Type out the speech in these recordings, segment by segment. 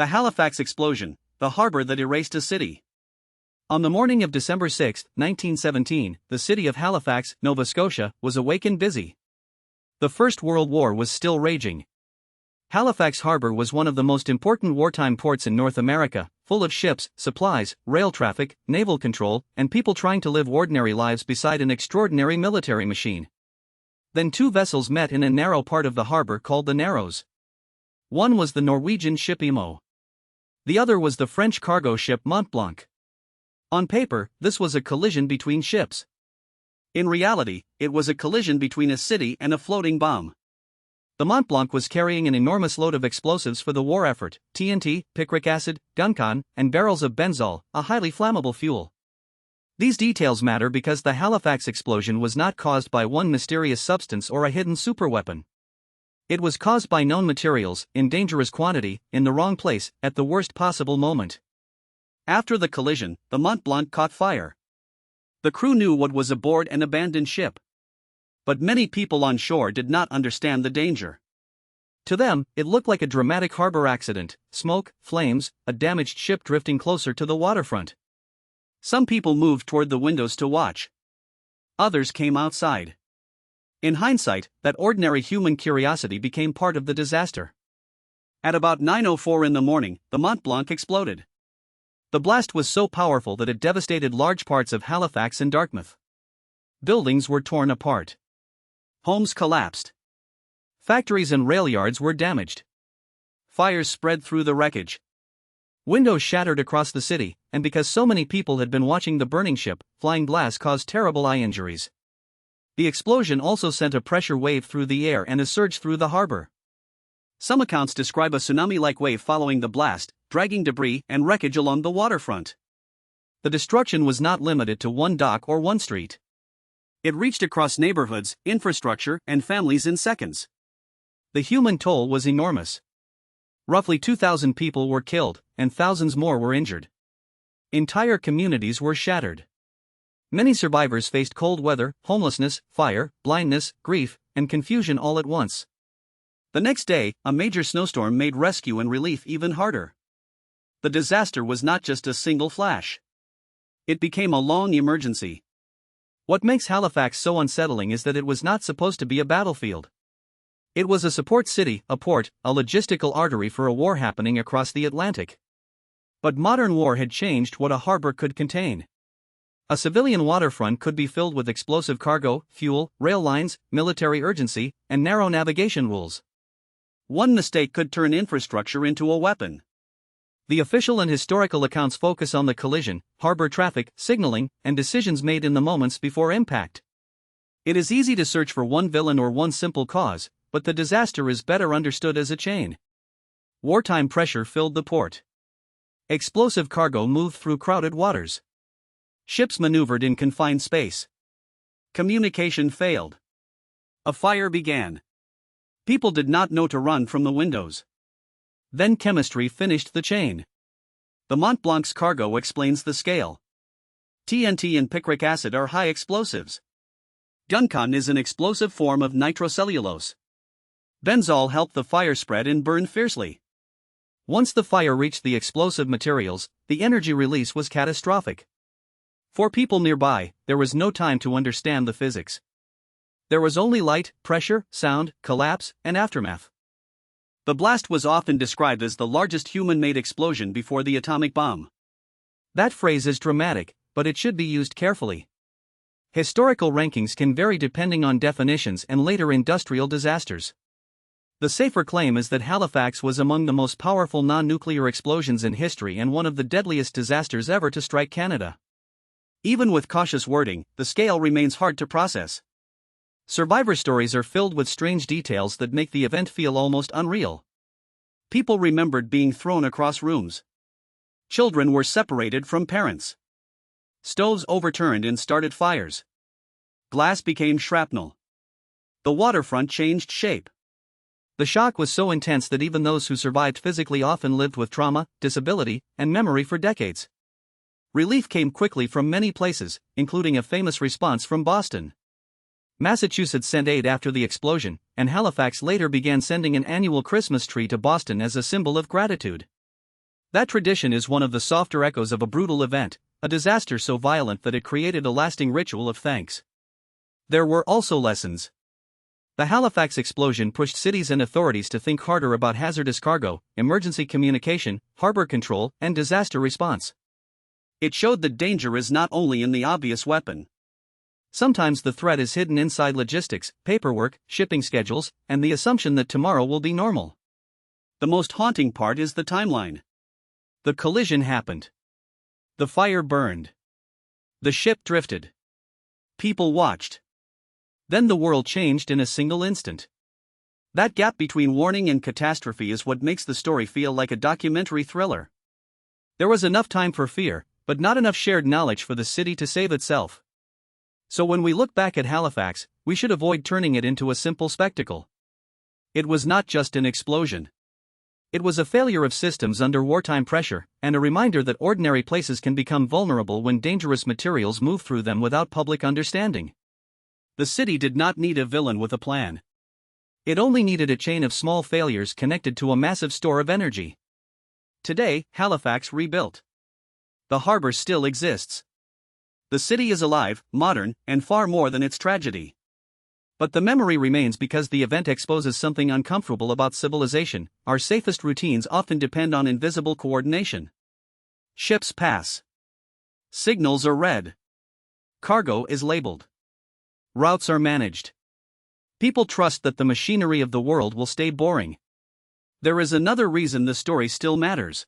The Halifax Explosion, the harbor that erased a city. On the morning of December 6, 1917, the city of Halifax, Nova Scotia, was awake and busy. The First World War was still raging. Halifax Harbor was one of the most important wartime ports in North America, full of ships, supplies, rail traffic, naval control, and people trying to live ordinary lives beside an extraordinary military machine. Then two vessels met in a narrow part of the harbor called the Narrows. One was the Norwegian ship Imo. The other was the French cargo ship Mont Blanc. On paper, this was a collision between ships. In reality, it was a collision between a city and a floating bomb. The Mont Blanc was carrying an enormous load of explosives for the war effort: TNT, picric acid, guncan, and barrels of benzol, a highly flammable fuel. These details matter because the Halifax explosion was not caused by one mysterious substance or a hidden superweapon. It was caused by known materials, in dangerous quantity, in the wrong place, at the worst possible moment. After the collision, the Mont Blanc caught fire. The crew knew what was aboard an abandoned ship. But many people on shore did not understand the danger. To them, it looked like a dramatic harbor accident: smoke, flames, a damaged ship drifting closer to the waterfront. Some people moved toward the windows to watch. Others came outside. In hindsight, that ordinary human curiosity became part of the disaster. At about 9:04 in the morning, the Mont Blanc exploded. The blast was so powerful that it devastated large parts of Halifax and Dartmouth. Buildings were torn apart. Homes collapsed. Factories and rail yards were damaged. Fires spread through the wreckage. Windows shattered across the city, and because so many people had been watching the burning ship, flying glass caused terrible eye injuries. The explosion also sent a pressure wave through the air and a surge through the harbor. Some accounts describe a tsunami-like wave following the blast, dragging debris and wreckage along the waterfront. The destruction was not limited to one dock or one street. It reached across neighborhoods, infrastructure, and families in seconds. The human toll was enormous. Roughly 2,000 people were killed, and thousands more were injured. Entire communities were shattered. Many survivors faced cold weather, homelessness, fire, blindness, grief, and confusion all at once. The next day, a major snowstorm made rescue and relief even harder. The disaster was not just a single flash. It became a long emergency. What makes Halifax so unsettling is that it was not supposed to be a battlefield. It was a support city, a port, a logistical artery for a war happening across the Atlantic. But modern war had changed what a harbor could contain. A civilian waterfront could be filled with explosive cargo, fuel, rail lines, military urgency, and narrow navigation rules. One mistake could turn infrastructure into a weapon. The official and historical accounts focus on the collision, harbor traffic, signaling, and decisions made in the moments before impact. It is easy to search for one villain or one simple cause, but the disaster is better understood as a chain. Wartime pressure filled the port. Explosive cargo moved through crowded waters. Ships maneuvered in confined space. Communication failed. A fire began. People did not know to run from the windows. Then chemistry finished the chain. The Mont Blanc's cargo explains the scale. TNT and picric acid are high explosives. Guncan is an explosive form of nitrocellulose. Benzol helped the fire spread and burn fiercely. Once the fire reached the explosive materials, the energy release was catastrophic. For people nearby, there was no time to understand the physics. There was only light, pressure, sound, collapse, and aftermath. The blast was often described as the largest human-made explosion before the atomic bomb. That phrase is dramatic, but it should be used carefully. Historical rankings can vary depending on definitions and later industrial disasters. The safer claim is that Halifax was among the most powerful non-nuclear explosions in history and one of the deadliest disasters ever to strike Canada. Even with cautious wording, the scale remains hard to process. Survivor stories are filled with strange details that make the event feel almost unreal. People remembered being thrown across rooms. Children were separated from parents. Stoves overturned and started fires. Glass became shrapnel. The waterfront changed shape. The shock was so intense that even those who survived physically often lived with trauma, disability, and memory for decades. Relief came quickly from many places, including a famous response from Boston. Massachusetts sent aid after the explosion, and Halifax later began sending an annual Christmas tree to Boston as a symbol of gratitude. That tradition is one of the softer echoes of a brutal event, a disaster so violent that it created a lasting ritual of thanks. There were also lessons. The Halifax explosion pushed cities and authorities to think harder about hazardous cargo, emergency communication, harbor control, and disaster response. It showed that danger is not only in the obvious weapon. Sometimes the threat is hidden inside logistics, paperwork, shipping schedules, and the assumption that tomorrow will be normal. The most haunting part is the timeline. The collision happened. The fire burned. The ship drifted. People watched. Then the world changed in a single instant. That gap between warning and catastrophe is what makes the story feel like a documentary thriller. There was enough time for fear, but not enough shared knowledge for the city to save itself. So when we look back at Halifax, we should avoid turning it into a simple spectacle. It was not just an explosion. It was a failure of systems under wartime pressure, and a reminder that ordinary places can become vulnerable when dangerous materials move through them without public understanding. The city did not need a villain with a plan. It only needed a chain of small failures connected to a massive store of energy. Today, Halifax rebuilt. The harbor still exists. The city is alive, modern, and far more than its tragedy. But the memory remains because the event exposes something uncomfortable about civilization. Our safest routines often depend on invisible coordination. Ships pass. Signals are read. Cargo is labeled. Routes are managed. People trust that the machinery of the world will stay boring. There is another reason the story still matters.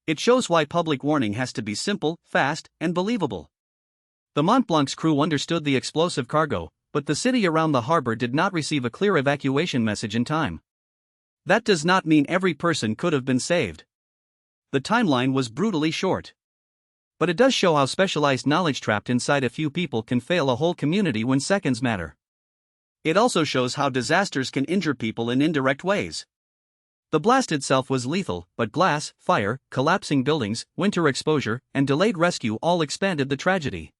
It shows why public warning has to be simple, fast, and believable. The Mont Blanc's crew understood the explosive cargo, but the city around the harbor did not receive a clear evacuation message in time. That does not mean every person could have been saved. The timeline was brutally short. But it does show how specialized knowledge trapped inside a few people can fail a whole community when seconds matter. It also shows how disasters can injure people in indirect ways. The blast itself was lethal, but glass, fire, collapsing buildings, winter exposure, and delayed rescue all expanded the tragedy.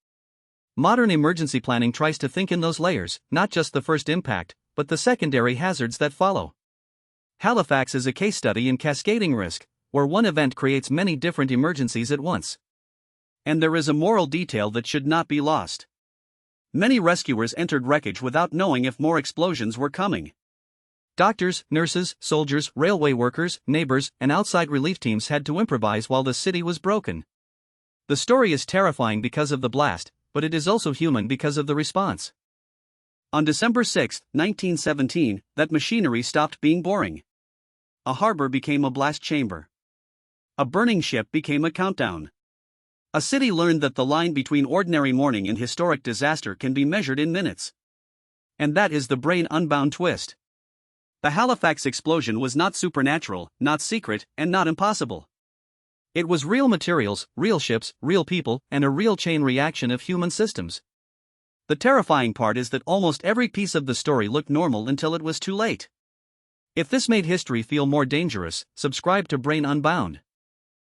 Modern emergency planning tries to think in those layers, not just the first impact, but the secondary hazards that follow. Halifax is a case study in cascading risk, where one event creates many different emergencies at once. And there is a moral detail that should not be lost. Many rescuers entered wreckage without knowing if more explosions were coming. Doctors, nurses, soldiers, railway workers, neighbors, and outside relief teams had to improvise while the city was broken. The story is terrifying because of the blast, but it is also human because of the response. On December 6, 1917, that machinery stopped being boring. A harbor became a blast chamber. A burning ship became a countdown. A city learned that the line between ordinary mourning and historic disaster can be measured in minutes. And that is the brain Unbound twist. The Halifax explosion was not supernatural, not secret, and not impossible. It was real materials, real ships, real people, and a real chain reaction of human systems. The terrifying part is that almost every piece of the story looked normal until it was too late. If this made history feel more dangerous, subscribe to Brain Unbound.